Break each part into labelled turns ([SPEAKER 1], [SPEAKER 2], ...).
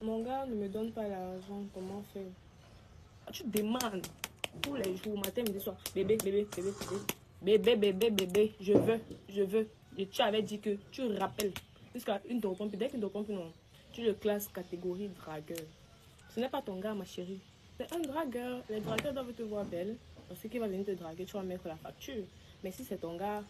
[SPEAKER 1] Mon gars ne me donne pas l'argent, comment faire? Tu demandes tous les jours, matin, midi, soir. Bébé, bébé, bébé, bébé. Bébé, bébé, bébé, je veux. Et tu avais dit que tu rappelles. Jusqu'à une te répond plus. Dès qu'une te répond plus, non. Tu le classes catégorie dragueur. Ce n'est pas ton gars, ma chérie. C'est un dragueur. Les dragueurs doivent te voir belle. Parce qu'il va venir te draguer, tu vas mettre la facture. Mais si c'est ton gars,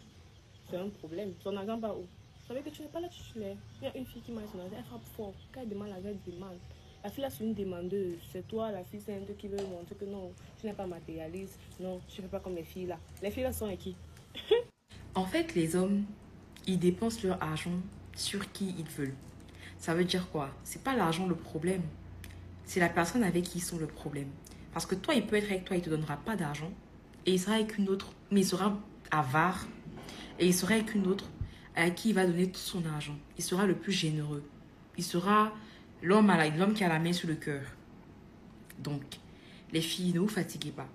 [SPEAKER 1] c'est un problème. Son argent va où? Vous savez que tu n'es pas là titulaire. Il y a une fille qui m'a dit, elle frappe fort. Quand elle demande, la gars demande. La fille là, c'est une demandeuse. C'est toi, la fille, c'est un truc qui veut montrer que non, tu n'es pas matérialiste. Non, tu ne fais pas comme les filles là. Les filles là sont avec qui?
[SPEAKER 2] En fait, les hommes, ils dépensent leur argent sur qui ils veulent. Ça veut dire quoi? C'est pas l'argent le problème. C'est la personne avec qui ils sont le problème. Parce que toi, il peut être avec toi, il te donnera pas d'argent. Et il sera avec une autre, mais il sera avare. Et il sera avec une autre à qui il va donner tout son argent. Il sera le plus généreux. Il sera l'homme qui a la main sur le cœur. Donc, les filles, ne vous fatiguez pas.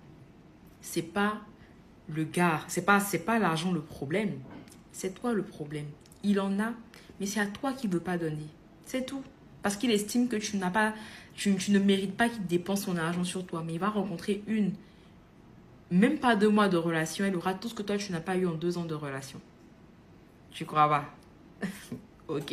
[SPEAKER 2] C'est pas le gars, c'est pas l'argent le problème. C'est toi le problème. Il en a, mais c'est à toi qu'il ne veut pas donner. C'est tout. Parce qu'il estime que tu ne mérites pas qu'il dépense son argent sur toi. Mais il va rencontrer même pas 2 mois de relation, elle aura tout ce que toi tu n'as pas eu en 2 ans de relation. Tu crois pas? Ok.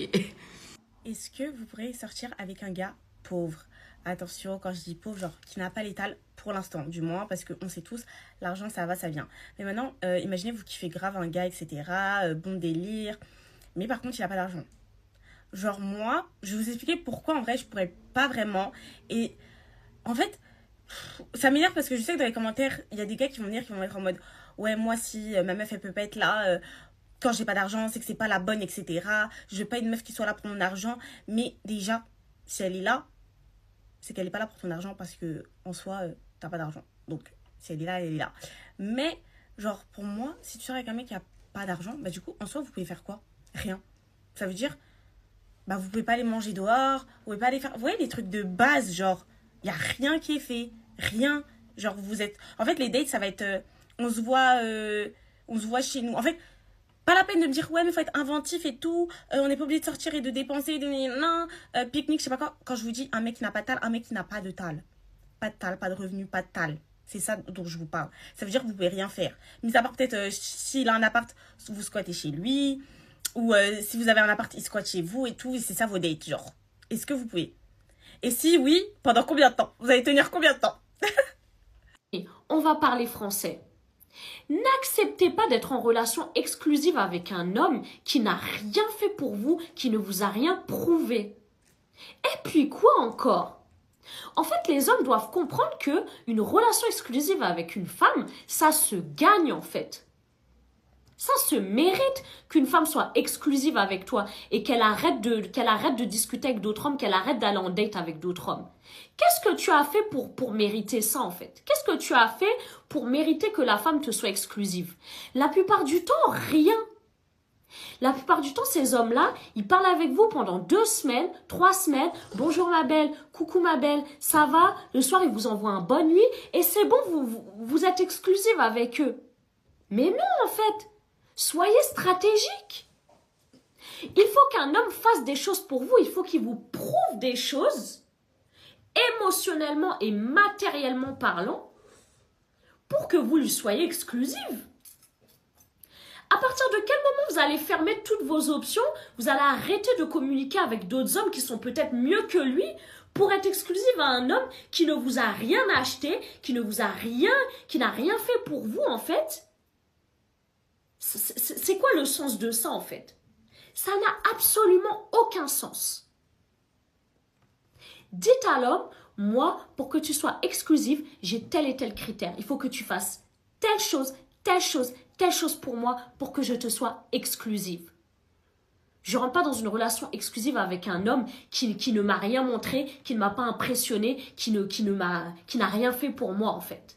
[SPEAKER 3] Est-ce que vous pourrez sortir avec un gars pauvre? Attention, quand je dis pauvre, genre qui n'a pas l'étal pour l'instant, du moins, parce qu'on sait tous, l'argent ça va, ça vient. Mais maintenant, imaginez vous kiffez grave un gars, etc. Bon délire, mais par contre il n'a pas d'argent. Genre moi, je vais vous expliquer pourquoi en vrai je pourrais pas vraiment. Et en fait, ça m'énerve parce que je sais que dans les commentaires, il y a des gars qui vont venir, qui vont être en mode ouais, moi si ma meuf elle peut pas être là quand j'ai pas d'argent, c'est que c'est pas la bonne, etc. Je veux pas une meuf qui soit là pour mon argent. Mais déjà, si elle est là, c'est qu'elle est pas là pour ton argent parce que en soi, t'as pas d'argent. Donc, si elle est là, elle est là. Mais, genre, pour moi, si tu sors avec un mec qui a pas d'argent, bah du coup, en soi, vous pouvez faire quoi? Rien. Ça veut dire, bah vous pouvez pas aller manger dehors, vous pouvez pas aller faire... Vous voyez, les trucs de base, genre, il y a rien qui est fait. Rien. Genre, vous êtes... En fait, les dates, ça va être... on se voit chez nous. En fait, pas la peine de me dire, ouais, mais faut être inventif et tout. On n'est pas obligé de sortir et de dépenser, pique-nique, je sais pas quoi. Quand je vous dis un mec qui n'a pas de tal, un mec qui n'a pas de tal. Pas de tal, pas de revenu, pas de tal. C'est ça dont je vous parle. Ça veut dire que vous pouvez rien faire. Mais à part peut-être, s'il a un appart, vous squattez chez lui. Ou si vous avez un appart, il squatte chez vous et tout. Et c'est ça vos dates, genre. Est-ce que vous pouvez? Et si oui, pendant combien de temps? Vous allez tenir combien de temps?
[SPEAKER 4] On va parler français. N'acceptez pas d'être en relation exclusive avec un homme qui n'a rien fait pour vous, qui ne vous a rien prouvé. Et puis quoi encore? En fait, les hommes doivent comprendre que une relation exclusive avec une femme, ça se gagne en fait. Ça se mérite qu'une femme soit exclusive avec toi et qu'elle arrête de discuter avec d'autres hommes, qu'elle arrête d'aller en date avec d'autres hommes. Qu'est-ce que tu as fait pour mériter ça en fait? Qu'est-ce que tu as fait pour mériter que la femme te soit exclusive? La plupart du temps, rien. La plupart du temps, ces hommes-là, ils parlent avec vous pendant 2 semaines, 3 semaines. Bonjour ma belle, coucou ma belle, ça va? Le soir, ils vous envoient un bonne nuit et c'est bon, vous êtes exclusive avec eux. Mais non en fait. Soyez stratégique. Il faut qu'un homme fasse des choses pour vous. Il faut qu'il vous prouve des choses, émotionnellement et matériellement parlant, pour que vous lui soyez exclusive. À partir de quel moment vous allez fermer toutes vos options? Vous allez arrêter de communiquer avec d'autres hommes qui sont peut-être mieux que lui pour être exclusive à un homme qui ne vous a rien acheté, qui n'a rien fait pour vous en fait? C'est quoi le sens de ça en fait? Ça n'a absolument aucun sens. Dites à l'homme, moi, pour que tu sois exclusive, j'ai tel et tel critère. Il faut que tu fasses telle chose, telle chose, telle chose pour moi pour que je te sois exclusive. Je ne rentre pas dans une relation exclusive avec un homme qui ne m'a rien montré, qui ne m'a pas impressionné, qui n'a rien fait pour moi en fait.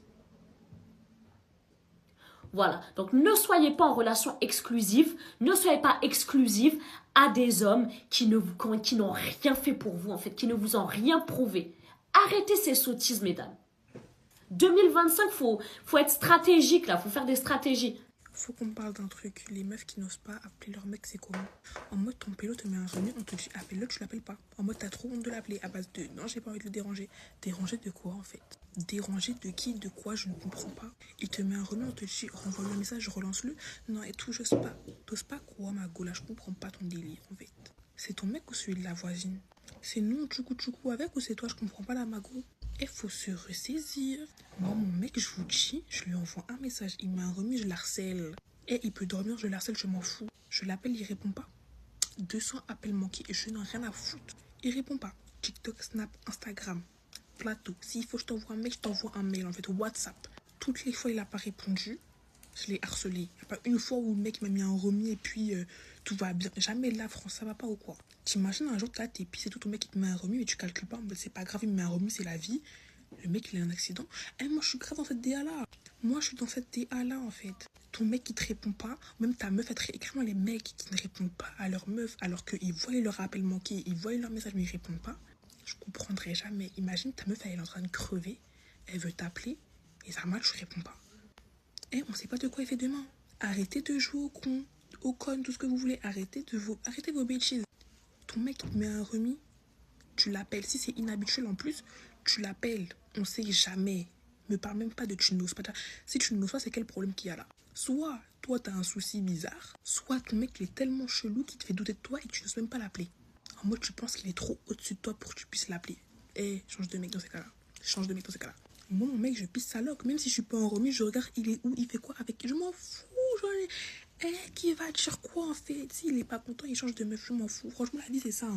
[SPEAKER 4] Voilà, donc ne soyez pas en relation exclusive, ne soyez pas exclusive à des hommes qui n'ont rien fait pour vous, en fait, qui ne vous ont rien prouvé. Arrêtez ces sottises, mesdames. 2025, faut être stratégique, là, faut faire des stratégies.
[SPEAKER 5] Faut qu'on parle d'un truc. Les meufs qui n'osent pas appeler leur mec, c'est comment? En mode, ton pélo te met un remis, on te dit appelle-le, tu l'appelles pas. En mode, t'as trop honte de l'appeler à base de non, j'ai pas envie de le déranger. Déranger de quoi en fait? Déranger de qui? De quoi? Je ne comprends pas. Il te met un remis, on te dit renvoie-lui un message, relance-le. Non, et tout, j'ose pas. T'oses pas quoi, ma go? Là, je comprends pas ton délire en fait. C'est ton mec ou celui de la voisine? C'est nous, tchoukou avec ou c'est toi? Je comprends pas la mago. Il faut se ressaisir. Moi, mon mec, je vous dis, je lui envoie un message. Il met un remis, je l'harcèle. Et il peut dormir, je l'harcèle, je m'en fous. Je l'appelle, il répond pas. 200 appels manqués et je n'en ai rien à foutre. Il répond pas. TikTok, Snap, Instagram, plateau. S'il faut que je t'envoie un mail, je t'envoie un mail. En fait, WhatsApp. Toutes les fois, il n'a pas répondu. Je l'ai harcelé. Il n'y a pas une fois où le mec m'a mis un remis et puis tout va bien. Jamais là, France, ça va pas ou quoi? T'imagines un jour, t'es pissé, tout ton mec il te met un remis mais tu calcules pas. C'est pas grave, il me met un remis, c'est la vie. Le mec il a un accident. Et moi je suis grave dans cette DA là. Moi je suis dans cette DA là en fait. Ton mec qui te répond pas, même ta meuf, écrivement les mecs qui ne répondent pas à leur meuf alors qu'ils voient leur appel manqué, ils voient leur message mais ils répondent pas. Je comprendrai jamais. Imagine ta meuf elle est en train de crever, elle veut t'appeler et ça mal, tu réponds pas. Et on sait pas de quoi il fait demain. Arrêtez de jouer au con, tout ce que vous voulez. Arrêtez vos bêtises. Ton mec il te met un remis, tu l'appelles. Si c'est inhabituel en plus, tu l'appelles. On sait jamais. Me parle même pas de tu n'oses pas. Si tu n'oses pas, c'est quel problème qu'il y a là? Soit toi t'as un souci bizarre, soit ton mec il est tellement chelou qu'il te fait douter de toi et tu n'oses même pas l'appeler. En mode tu penses qu'il est trop au-dessus de toi pour que tu puisses l'appeler. Change de mec dans ces cas-là. Change de mec dans ces cas-là. Moi mon mec je pisse sa loque. Même si je suis pas en remis, je regarde il est où, il fait quoi avec. Je m'en fous. Qui va dire quoi en fait? S'il est pas content, il change de meuf, je m'en fous. Franchement, la vie c'est ça.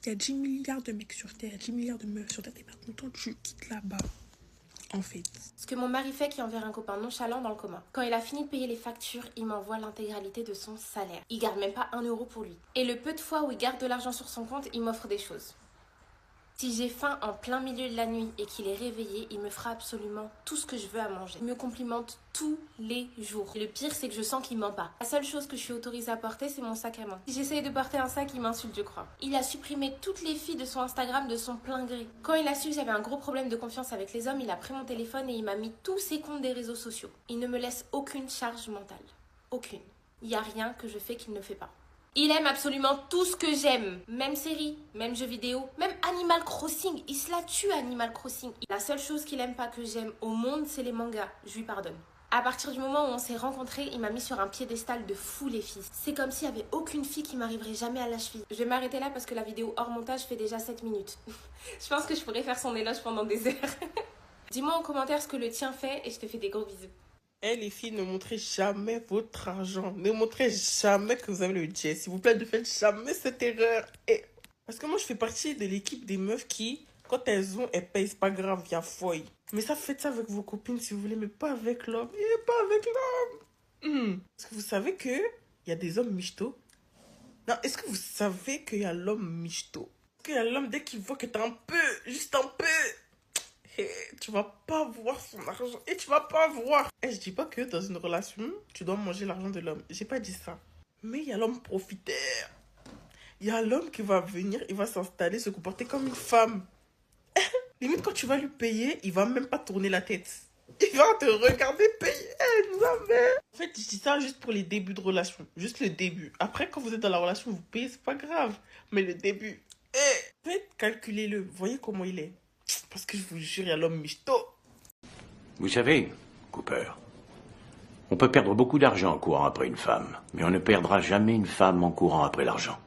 [SPEAKER 5] Il y a 10 milliards de mecs sur Terre, 10 milliards de meufs sur Terre. T'es pas content, tu quittes là-bas. En fait.
[SPEAKER 3] Ce que mon mari fait qui enverrait un copain nonchalant dans le coma. Quand il a fini de payer les factures, il m'envoie l'intégralité de son salaire. Il garde même pas 1 euro pour lui. Et le peu de fois où il garde de l'argent sur son compte, il m'offre des choses. Si j'ai faim en plein milieu de la nuit et qu'il est réveillé, il me fera absolument tout ce que je veux à manger. Il me complimente tous les jours. Et le pire, c'est que je sens qu'il ment pas. La seule chose que je suis autorisée à porter, c'est mon sac à main. Si j'essaye de porter un sac, il m'insulte, je crois. Il a supprimé toutes les filles de son Instagram de son plein gré. Quand il a su que j'avais un gros problème de confiance avec les hommes, il a pris mon téléphone et il m'a mis tous ses comptes des réseaux sociaux. Il ne me laisse aucune charge mentale. Aucune. Il n'y a rien que je fais qu'il ne fait pas. Il aime absolument tout ce que j'aime. Même série, même jeux vidéo, même Animal Crossing. Il se la tue Animal Crossing. La seule chose qu'il aime pas que j'aime au monde, c'est les mangas. Je lui pardonne. À partir du moment où on s'est rencontrés, il m'a mis sur un piédestal de fou les filles. C'est comme s'il y avait aucune fille qui m'arriverait jamais à la cheville. Je vais m'arrêter là parce que la vidéo hors montage fait déjà 7 minutes. Je pense que je pourrais faire son éloge pendant des heures. Dis-moi en commentaire ce que le tien fait et je te fais des gros bisous.
[SPEAKER 6] Les filles, ne montrez jamais votre argent. Ne montrez jamais que vous avez le jet. S'il vous plaît, ne faites jamais cette erreur. Parce que moi, je fais partie de l'équipe des meufs qui, quand elles ont, elles payent. C'est pas grave, il y a foy. Mais ça, faites ça avec vos copines si vous voulez, mais pas avec l'homme. Et pas avec l'homme. Est-ce que vous savez qu'il y a des hommes michto? Non, est-ce que vous savez qu'il y a l'homme michto? Parce qu'il y a l'homme, dès qu'il voit que t'as un peu, juste un peu... tu vas pas voir son argent et tu vas pas voir. Je dis pas que dans une relation, tu dois manger l'argent de l'homme. J'ai pas dit ça. Mais il y a l'homme profiteur. Il y a l'homme qui va venir, il va s'installer, se comporter comme une femme. Limite, quand tu vas lui payer, il va même pas tourner la tête. Il va te regarder payer. En fait, je dis ça juste pour les débuts de relation. Juste le début. Après, quand vous êtes dans la relation, vous payez, c'est pas grave. Mais le début. En fait, calculez-le. Voyez comment il est. Parce que je vous jure, il y a l'homme michto.
[SPEAKER 7] Vous savez, Cooper, on peut perdre beaucoup d'argent en courant après une femme, mais on ne perdra jamais une femme en courant après l'argent.